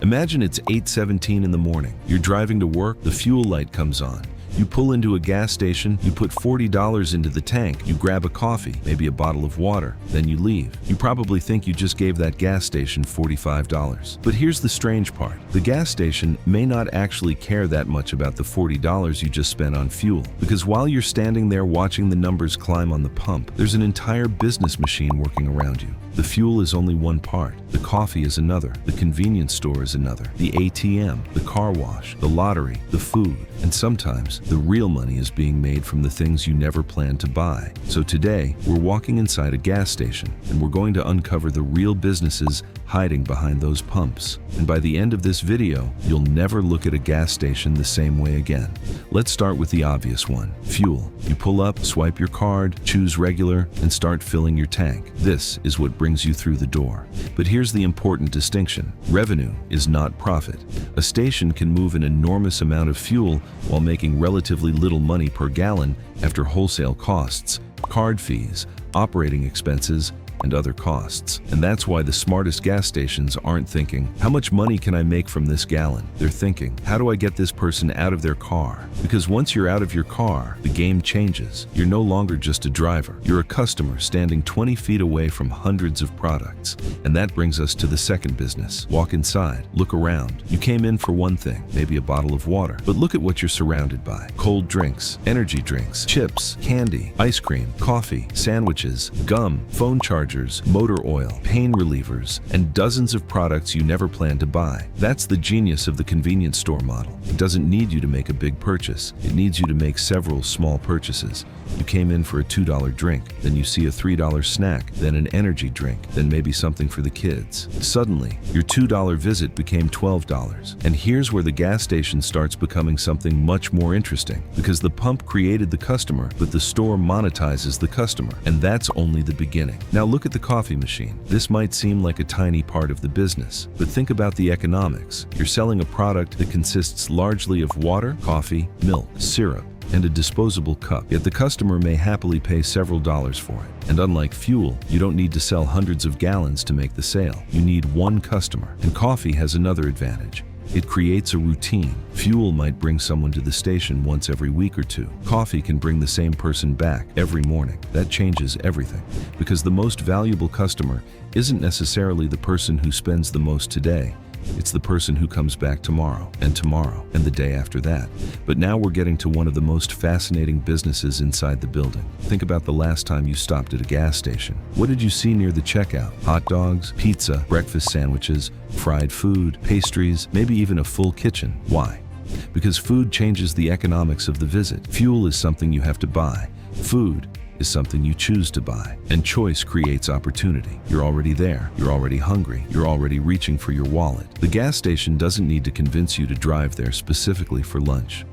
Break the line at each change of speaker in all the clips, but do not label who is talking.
Imagine it's 8:17 in the morning. You're driving to work, the fuel light comes on. You pull into a gas station, you put $40 into the tank, you grab a coffee, maybe a bottle of water, then you leave. You probably think you just gave that gas station $45. But here's the strange part. The gas station may not actually care that much about the $40 you just spent on fuel. Because while you're standing there watching the numbers climb on the pump, there's an entire business machine working around you. The fuel is only one part. The coffee is another. The convenience store is another. The ATM, the car wash, the lottery, the food. And sometimes, the real money is being made from the things you never planned to buy. So today, we're walking inside a gas station, and we're going to uncover the real businesses hiding behind those pumps. And by the end of this video, you'll never look at a gas station the same way again. Let's start with the obvious one, fuel. You pull up, swipe your card, choose regular, and start filling your tank. This is what brings you through the door. But here's the important distinction. Revenue is not profit. A station can move an enormous amount of fuel while making relatively little money per gallon after wholesale costs, card fees, operating expenses, and other costs. And that's why the smartest gas stations aren't thinking, how much money can I make from this gallon? They're thinking, how do I get this person out of their car? Because once you're out of your car, the game changes. You're no longer just a driver. You're a customer standing 20 feet away from hundreds of products. And that brings us to the second business. Walk inside, look around. You came in for one thing, maybe a bottle of water, but look at what you're surrounded by. Cold drinks, energy drinks, chips, candy, ice cream, coffee, sandwiches, gum, phone chargers, motor oil, pain relievers, and dozens of products you never planned to buy. That's the genius of the convenience store model. It doesn't need you to make a big purchase. It needs you to make several small purchases. You came in for a $2 drink, then you see a $3 snack, then an energy drink, then maybe something for the kids. Suddenly, your $2 visit became $12. And here's where the gas station starts becoming something much more interesting, because the pump created the customer, but the store monetizes the customer. And that's only the beginning. Now look at the coffee machine. This might seem like a tiny part of the business, but think about the economics. You're selling a product that consists largely of water, coffee, milk, syrup, and a disposable cup, yet the customer may happily pay several dollars for it. And unlike fuel, you don't need to sell hundreds of gallons to make the sale. You need one customer. And coffee has another advantage. It creates a routine. Fuel might bring someone to the station once every week or two. Coffee can bring the same person back every morning. That changes everything, because the most valuable customer isn't necessarily the person who spends the most today. It's the person who comes back tomorrow, and the day after that. But now we're getting to one of the most fascinating businesses inside the building. Think about the last time you stopped at a gas station. What did you see near the checkout? Hot dogs, pizza, breakfast sandwiches, fried food, pastries, maybe even a full kitchen. Why? Because food changes the economics of the visit. Fuel is something you have to buy. Food is something you choose to buy. And choice creates opportunity. You're already there. You're already hungry. You're already reaching for your wallet. The gas station doesn't need to convince you to drive there specifically for lunch.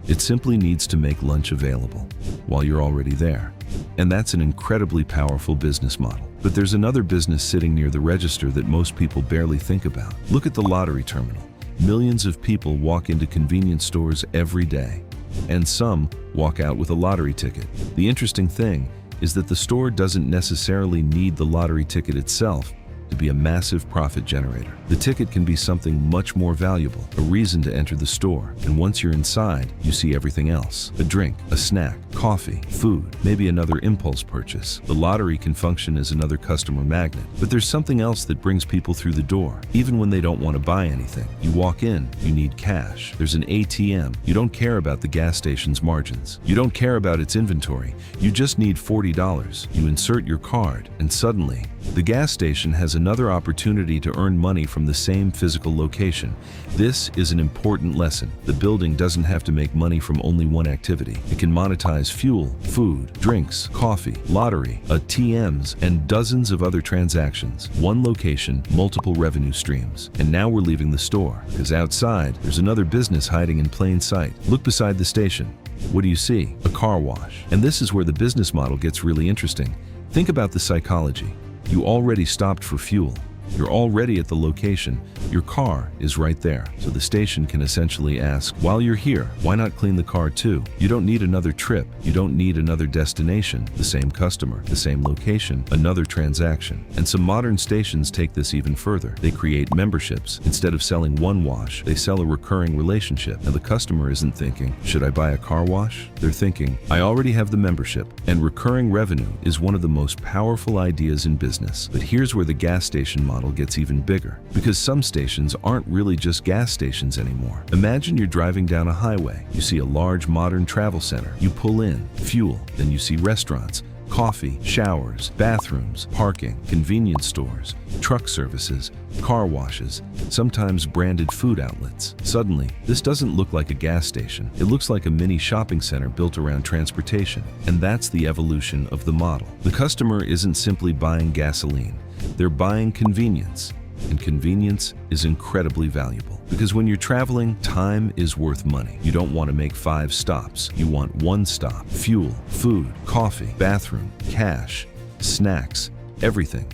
It simply needs to make lunch available while you're already there. And that's an incredibly powerful business model. But there's another business sitting near the register that most people barely think about. Look at the lottery terminal. Millions of people walk into convenience stores every day, and some walk out with a lottery ticket. The interesting thing is that the store doesn't necessarily need the lottery ticket itself to be a massive profit generator. The ticket can be something much more valuable, a reason to enter the store. And once you're inside, you see everything else. A drink, a snack, coffee, food, maybe another impulse purchase. The lottery can function as another customer magnet. But there's something else that brings people through the door, even when they don't want to buy anything. You walk in, you need cash. There's an ATM. You don't care about the gas station's margins. You don't care about its inventory. You just need $40. You insert your card, and suddenly, the gas station has another opportunity to earn money from the same physical location. This is an important lesson. The building doesn't have to make money from only one activity. It can monetize fuel, food, drinks, coffee, lottery, ATMs, and dozens of other transactions. One location, multiple revenue streams. And now we're leaving the store, because outside, there's another business hiding in plain sight. Look beside the station. What do you see? A car wash. And this is where the business model gets really interesting. Think about the psychology. You already stopped for fuel. You're already at the location. Your car is right there. So the station can essentially ask, while you're here, why not clean the car too? You don't need another trip. You don't need another destination. The same customer, the same location, another transaction. And some modern stations take this even further. They create memberships. Instead of selling one wash, they sell a recurring relationship. Now the customer isn't thinking, should I buy a car wash? They're thinking, I already have the membership. And recurring revenue is one of the most powerful ideas in business. But here's where the gas station model gets even bigger. Because some stations aren't really just gas stations anymore. Imagine you're driving down a highway. You see a large modern travel center. You pull in, fuel, then you see restaurants, coffee, showers, bathrooms, parking, convenience stores, truck services, car washes, sometimes branded food outlets. Suddenly, this doesn't look like a gas station. It looks like a mini shopping center built around transportation. And that's the evolution of the model. The customer isn't simply buying gasoline. They're buying convenience. And convenience is incredibly valuable. Because when you're traveling, time is worth money. You don't want to make 5 stops. You want one stop. Fuel, food, coffee, bathroom, cash, snacks, everything.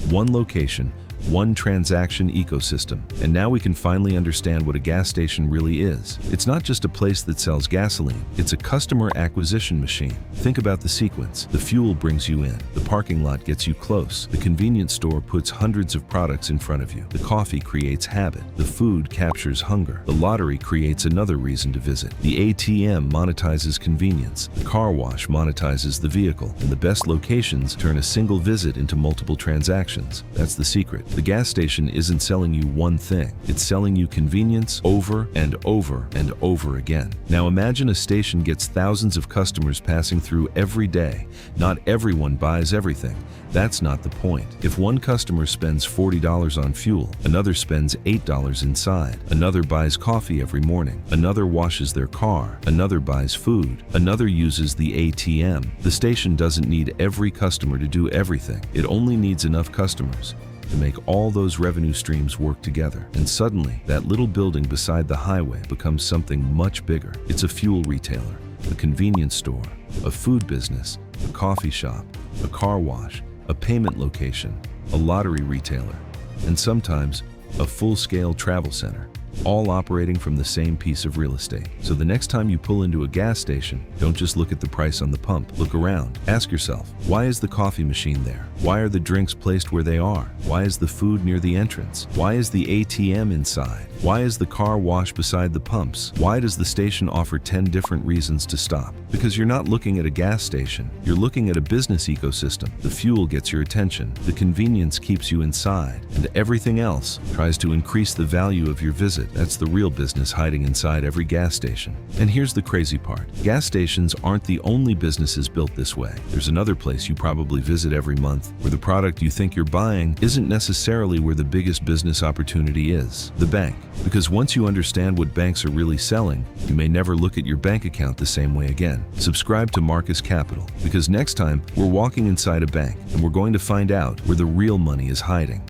One location, one transaction ecosystem. And now we can finally understand what a gas station really is. It's not just a place that sells gasoline. It's a customer acquisition machine. Think about the sequence. The fuel brings you in. The parking lot gets you close. The convenience store puts hundreds of products in front of you. The coffee creates habit. The food captures hunger. The lottery creates another reason to visit. The ATM monetizes convenience. The car wash monetizes the vehicle. And the best locations turn a single visit into multiple transactions. That's the secret. The gas station isn't selling you one thing. It's selling you convenience over and over and over again. Now imagine a station gets thousands of customers passing through every day. Not everyone buys everything. That's not the point. If one customer spends $40 on fuel, another spends $8 inside, another buys coffee every morning, another washes their car, another buys food, another uses the ATM. The station doesn't need every customer to do everything. It only needs enough customers to make all those revenue streams work together. And suddenly, that little building beside the highway becomes something much bigger. It's a fuel retailer, a convenience store, a food business, a coffee shop, a car wash, a payment location, a lottery retailer, and sometimes a full-scale travel center, all operating from the same piece of real estate. So the next time you pull into a gas station, don't just look at the price on the pump. Look around. Ask yourself, why is the coffee machine there? Why are the drinks placed where they are? Why is the food near the entrance? Why is the ATM inside? Why is the car wash beside the pumps? Why does the station offer 10 different reasons to stop? Because you're not looking at a gas station. You're looking at a business ecosystem. The fuel gets your attention. The convenience keeps you inside. And everything else tries to increase the value of your visit. That's the real business hiding inside every gas station. And here's the crazy part. Gas stations aren't the only businesses built this way. There's another place you probably visit every month where the product you think you're buying isn't necessarily where the biggest business opportunity is. The bank. Because once you understand what banks are really selling, you may never look at your bank account the same way again. Subscribe to Marcus Capital, because next time we're walking inside a bank and we're going to find out where the real money is hiding.